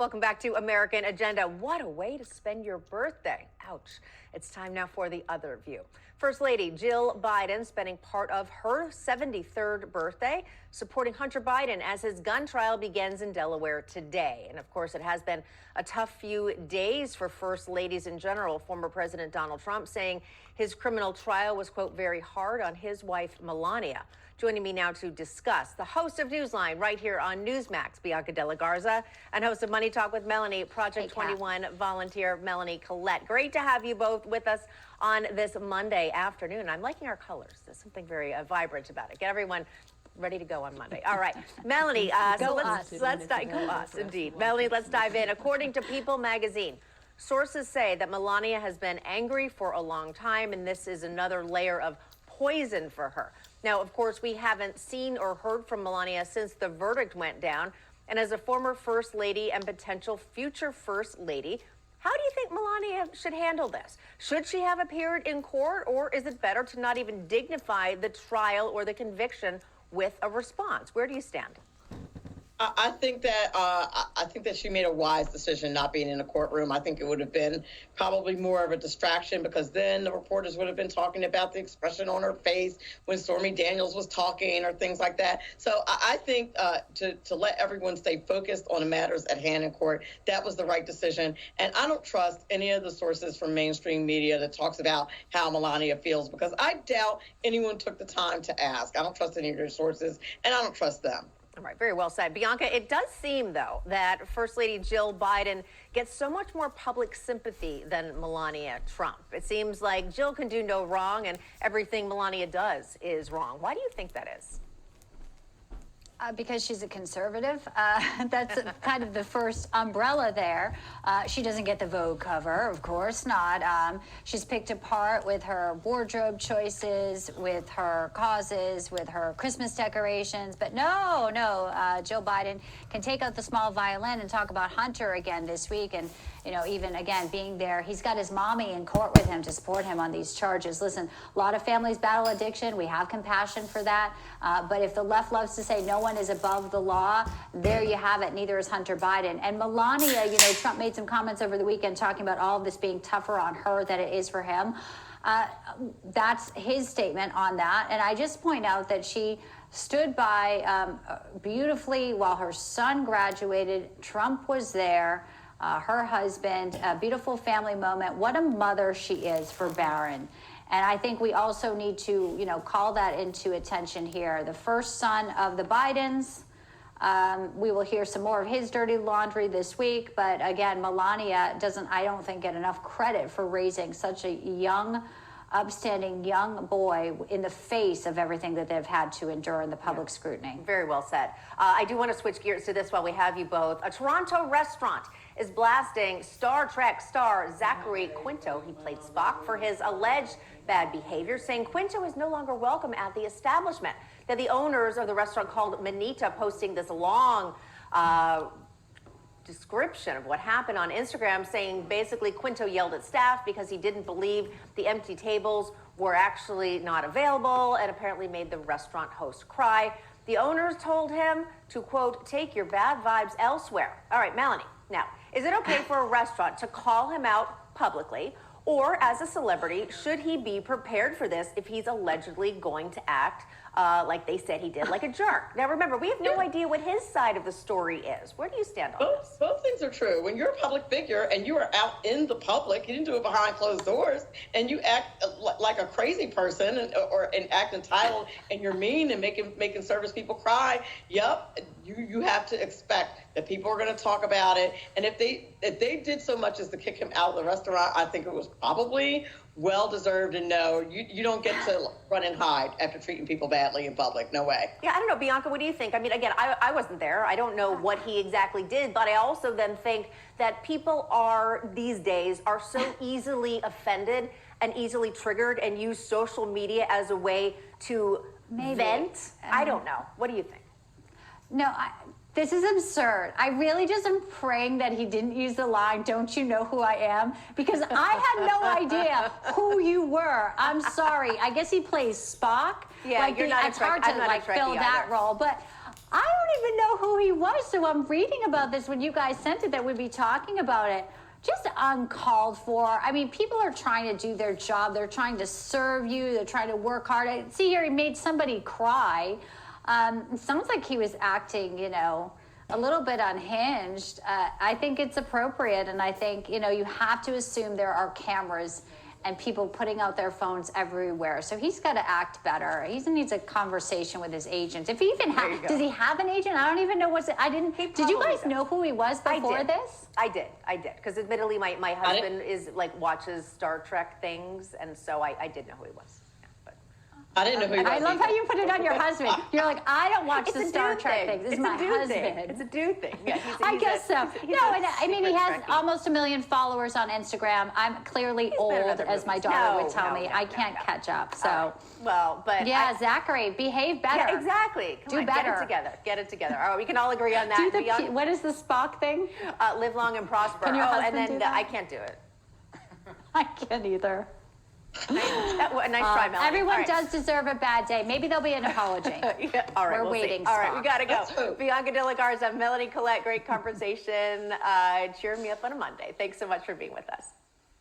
Welcome back to American Agenda. What a way to spend your birthday. Ouch. It's time now for the other view. First Lady Jill Biden spending part of her 73rd birthday supporting Hunter Biden as his gun trial begins in Delaware today. And of course, it has been a tough few days for First Ladies in general. Former President Donald Trump saying his criminal trial was, quote, very hard on his wife, Melania. Joining me now to discuss, the host of Newsline right here on Newsmax, Bianca De La Garza, and host of Money Talk with Melanie, Project 21 volunteer Melanie Collette. Great to have you both with us on this Monday afternoon. I'm liking our colors. There's something very vibrant about it. Get everyone ready to go on Monday. All right, Melanie, let's dive. Go us, indeed. Melanie, let's dive in. According to People magazine, sources say that Melania has been angry for a long time, and this is another layer of poison for her. Now, of course, we haven't seen or heard from Melania since the verdict went down. And as a former First Lady and potential future First Lady, how do you think Melania should handle this? Should she have appeared in court, or is it better to not even dignify the trial or the conviction with a response? Where do you stand? I think that she made a wise decision not being in a courtroom. I think it would have been probably more of a distraction, because then the reporters would have been talking about the expression on her face when Stormy Daniels was talking or things like that. So I think to let everyone stay focused on the matters at hand in court, that was the right decision. And I don't trust any of the sources from mainstream media that talks about how Melania feels, because I doubt anyone took the time to ask. I don't trust any of your sources, and I don't trust them. All right, very well said. Bianca, it does seem, though, that First Lady Jill Biden gets so much more public sympathy than Melania Trump. It seems like Jill can do no wrong, and everything Melania does is wrong. Why do you think that is? Because she's a conservative. That's kind of the first umbrella there. She doesn't get the Vogue cover, of course not. She's picked apart with her wardrobe choices, with her causes, with her Christmas decorations. But no, Joe Biden can take out the small violin and talk about Hunter again this week. And, you know, even again, being there, he's got his mommy in court with him to support him on these charges. Listen, a lot of families battle addiction. We have compassion for that. But if the left loves to say no one is above the law, there you have it. Neither is Hunter Biden. And Melania, you know, Trump made some comments over the weekend talking about all of this being tougher on her than it is for him. That's his statement on that. And I just point out that she stood by beautifully while her son graduated. Trump was there. Her husband, a beautiful family moment. What a mother she is for Barron. And I think we also need to, you know, call that into attention here. The first son of the Bidens, we will hear some more of his dirty laundry this week. But again, Melania doesn't, I don't think, get enough credit for raising such a young, upstanding young boy in the face of everything that they've had to endure in the public scrutiny. Very well said. I do want to switch gears to this while we have you both. A Toronto restaurant is blasting Star Trek star Zachary Quinto. He played Spock for his alleged bad behavior, saying Quinto is no longer welcome at the establishment. That the owners of the restaurant called Manita, posting this long description of what happened on Instagram, saying basically Quinto yelled at staff because he didn't believe the empty tables were actually not available, and apparently made the restaurant host cry. The owners told him to, quote, take your bad vibes elsewhere. All right, Melanie, now, is it okay for a restaurant to call him out publicly, or as a celebrity, should he be prepared for this if he's allegedly going to act like they said he did, like a jerk? Now, remember, we have no idea what his side of the story is. Where do you stand on this? Both things are true. When you're a public figure and you are out in the public, you didn't do it behind closed doors, and you act like a crazy person and act entitled, and you're mean and making service people cry. Yep, you have to expect that people are going to talk about it. And if they did so much as to kick him out of the restaurant, I think it was probably well-deserved. And no, you don't get to run and hide after treating people badly in public. No way. Yeah, I don't know, Bianca, what do you think? I mean, again, I wasn't there. I don't know what he exactly did, but I also then think that people these days are so easily offended and easily triggered and use social media as a way to vent. I don't know. What do you think? No, this is absurd. I really just am praying that he didn't use the line, don't you know who I am? Because I had no idea who you were. I'm sorry. I guess he plays Spock. Yeah, you're not. It's hard to fill that role. But I don't even know who he was, so I'm reading about this when you guys sent it that we'd be talking about it. Just uncalled for. I mean, people are trying to do their job. They're trying to serve you. They're trying to work hard. I see here he made somebody cry. It sounds like he was acting, you know, a little bit unhinged. I think it's appropriate, and I think, you know, you have to assume there are cameras and people putting out their phones everywhere. So he's got to act better. He needs a conversation with his agent. If he even does he have an agent? I don't even know what's it. I didn't. Did you guys know who he was before this? I did. Because admittedly, my husband is like watches Star Trek things, and so I did know who he was. I didn't know who he was. I love how you put it on your husband. You're like, I don't watch the Star Trek thing. things. This is my husband. It's a dude thing. Yeah, I guess so. No, and I mean, he has almost 1 million followers on Instagram. I'm clearly old, as my daughter would tell me. I can't catch up. So, well, but yeah, Zachary, behave better. Yeah, exactly. Come on, better. Get it together. Get it together. All right, we can all agree on that. What is the Spock thing? Live long and prosper. Can your husband and then do that? I can't do it. I can't either. Nice try, Melanie. Everyone does deserve a bad day. Maybe there'll be an apology. Yeah, all right, We're waiting. All right, we gotta go. Let's hope. Bianca De La Garza, Melanie, Collette, great conversation. Cheering me up on a Monday. Thanks so much for being with us.